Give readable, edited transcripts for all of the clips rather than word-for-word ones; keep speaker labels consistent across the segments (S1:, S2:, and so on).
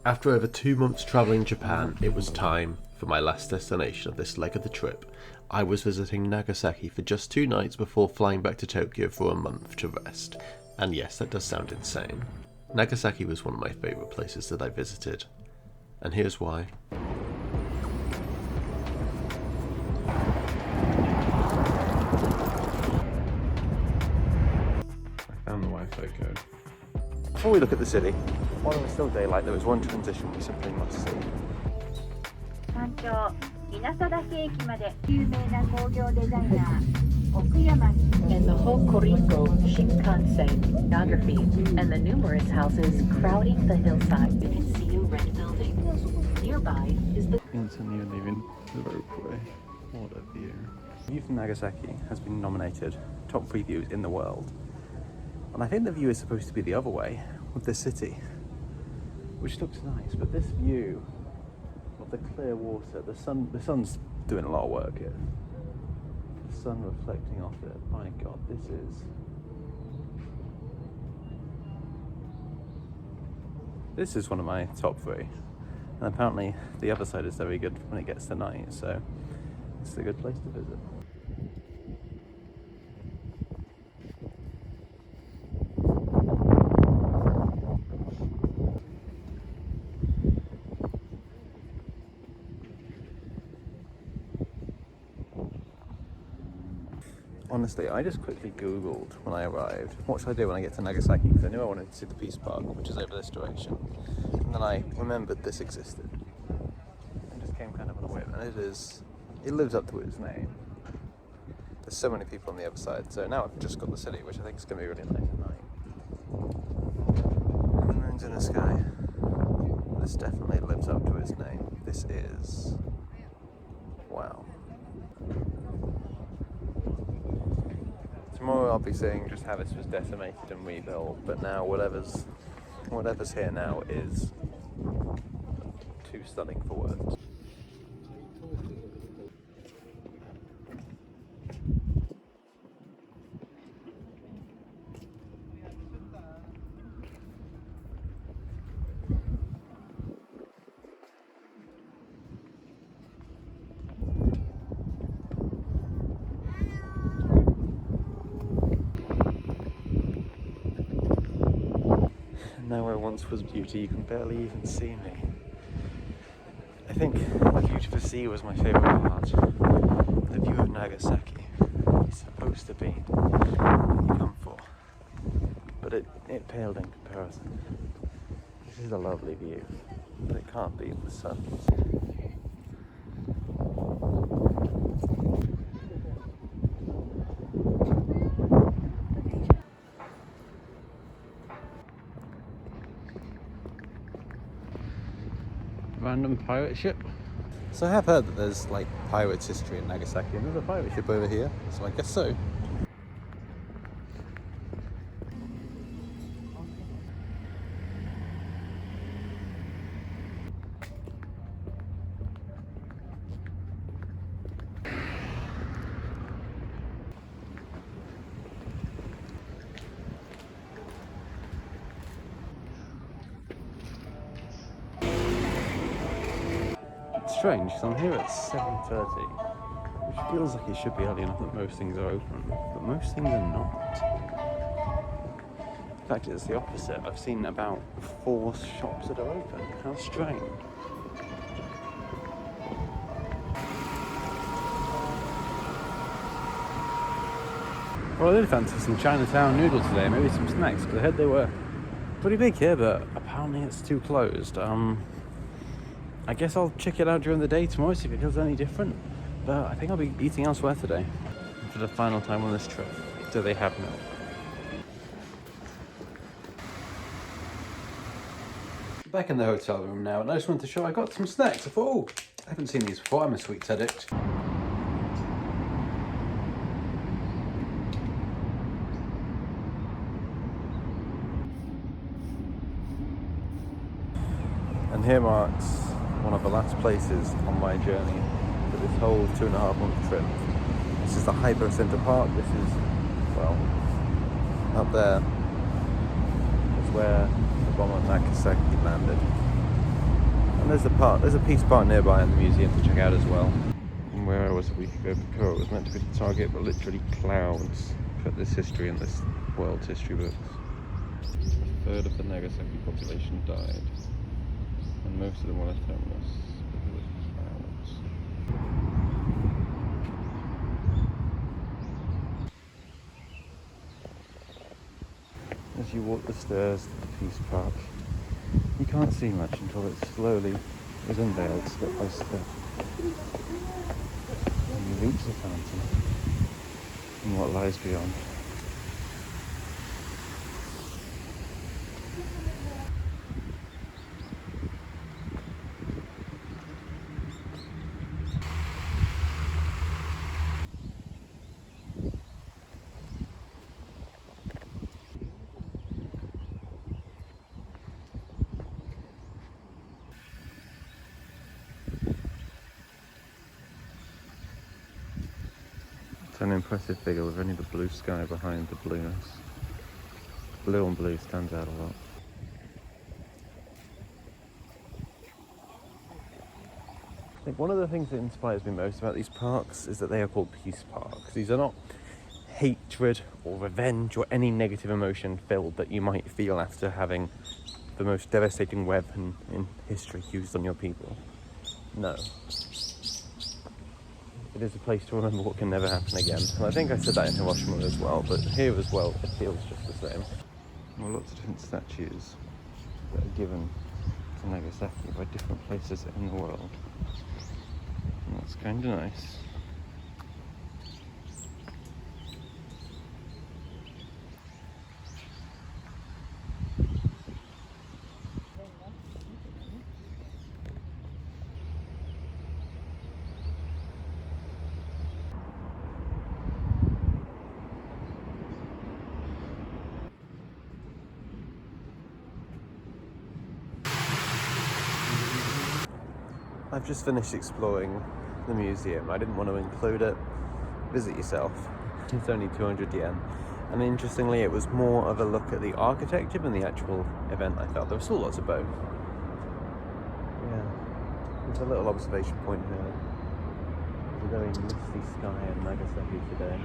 S1: After over 2 months travelling Japan, it was time for my last destination of this leg of the trip. I was visiting Nagasaki for just 2 nights before flying back to Tokyo for a month to rest. And yes, that does sound insane. Nagasaki was one of my favourite places that I visited. And here's why. I found the Wi-Fi code. Before we look at the city, while it was still daylight, there was one transition we simply must see.
S2: 山頂稲佐岳駅まで有名な工業デザイナー奥山
S3: And the Hokkaido Shinkansen geography and the numerous houses crowding the hillside. You can see a red building. Nearby is the
S1: Instantly leaving the roadway. What a view. The view from Nagasaki has been nominated top 3 views in the world. And I think the view is supposed to be the other way, with the city, which looks nice, but this view of the clear water, the sun's doing a lot of work here. The sun reflecting off it, my god, this is one of my top 3. And apparently the other side is very good when it gets to night, so it's a good place to visit. Honestly, I just quickly googled when I arrived, what should I do when I get to Nagasaki, because I knew I wanted to see the Peace Park, which is over this direction. And then I remembered this existed. And just came kind of on a whim, and it lives up to its name. There's so many people on the other side, so now I've just got the city, which I think is going to be really nice at night. And the moon's in the sky. This definitely lives up to its name. This is... wow. Tomorrow I'll be saying just how this was decimated and rebuilt, but now whatever's here now is too stunning for words. Now where once was beauty, you can barely even see me. I think the view to the sea was my favourite part. The view of Nagasaki is supposed to be what you come for, but it paled in comparison. This is a lovely view, but it can't be with the sun. Random pirate ship. So I have heard that there's like pirates history in Nagasaki, and there's a pirate ship over here, so I guess so. Strange, because I'm here at 7:30, which feels like it should be early enough that most things are open, but most things are not. In fact, it's the opposite. I've seen about 4 shops that are open. How strange. Well, I did fancy some Chinatown noodles today, maybe some snacks, because I heard they were pretty big here, but apparently it's too closed. I guess I'll check it out during the day tomorrow, see if it feels any different. But I think I'll be eating elsewhere today. And for the final time on this trip, do they have milk? Back in the hotel room now, and I just wanted to show I got some snacks. I thought, oh, I haven't seen these before. I'm a sweets addict. And here marks one of the last places on my journey for this whole 2.5-month trip. This is the Hyper Center Park. This is, well, up there is where the bomb at Nagasaki landed. And there's the park. There's a Peace Park nearby and the museum to check out as well. And where I was a week ago before, it was meant to be the target, but literally clouds put this history in this world's history books. A third of the Nagasaki population died, and most of them were left homeless because of clouds. As you walk the stairs to the Peace Park, you can't see much until it slowly is unveiled step by step. And you reach the fountain and what lies beyond. It's an impressive figure with only the blue sky behind the blueness. Blue on blue stands out a lot. I think one of the things that inspires me most about these parks is that they are called peace parks. These are not hatred or revenge or any negative emotion filled that you might feel after having the most devastating weapon in history used on your people. No. It is a place to remember what can never happen again. And I think I said that in Hiroshima as well, but here as well, it feels just the same. There are lots of different statues that are given to Nagasaki by different places in the world. And that's kind of nice. I've just finished exploring the museum. I didn't want to include it. Visit yourself. It's only 200 yen. And interestingly, it was more of a look at the architecture than the actual event, I felt. There was still lots of both. Yeah. There's a little observation point here. There's a very misty sky in Nagasaki today.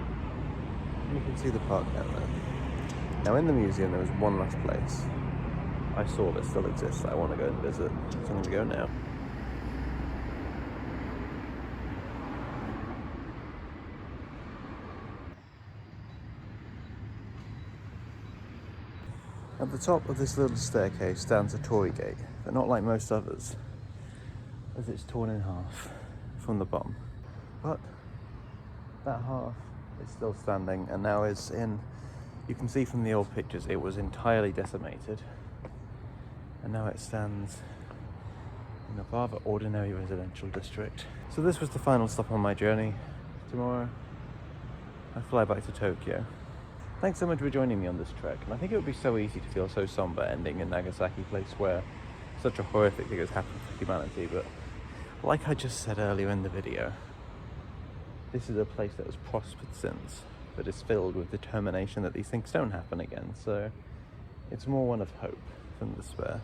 S1: And you can see the park down there. Now in the museum, there was one last place I saw that still exists that I want to go and visit. So I'm going to go now. At the top of this little staircase stands a torii gate, but not like most others, as it's torn in half from the bottom. But that half is still standing and now is in, you can see from the old pictures, it was entirely decimated. And now it stands in a rather ordinary residential district. So this was the final stop on my journey. Tomorrow, I fly back to Tokyo. Thanks so much for joining me on this trek, and I think it would be so easy to feel so somber ending in Nagasaki, place where such a horrific thing has happened for humanity, but like I just said earlier in the video, this is a place that has prospered since, but is filled with determination that these things don't happen again, so it's more one of hope than despair.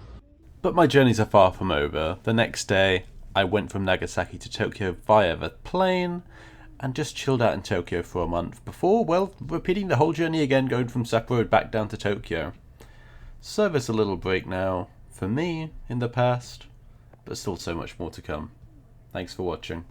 S1: But my journeys are far from over. The next day, I went from Nagasaki to Tokyo via the plane, and just chilled out in Tokyo for a month before, well, repeating the whole journey again, going from Sapporo back down to Tokyo. So there's a little break now, for me, in the past, but still so much more to come. Thanks for watching.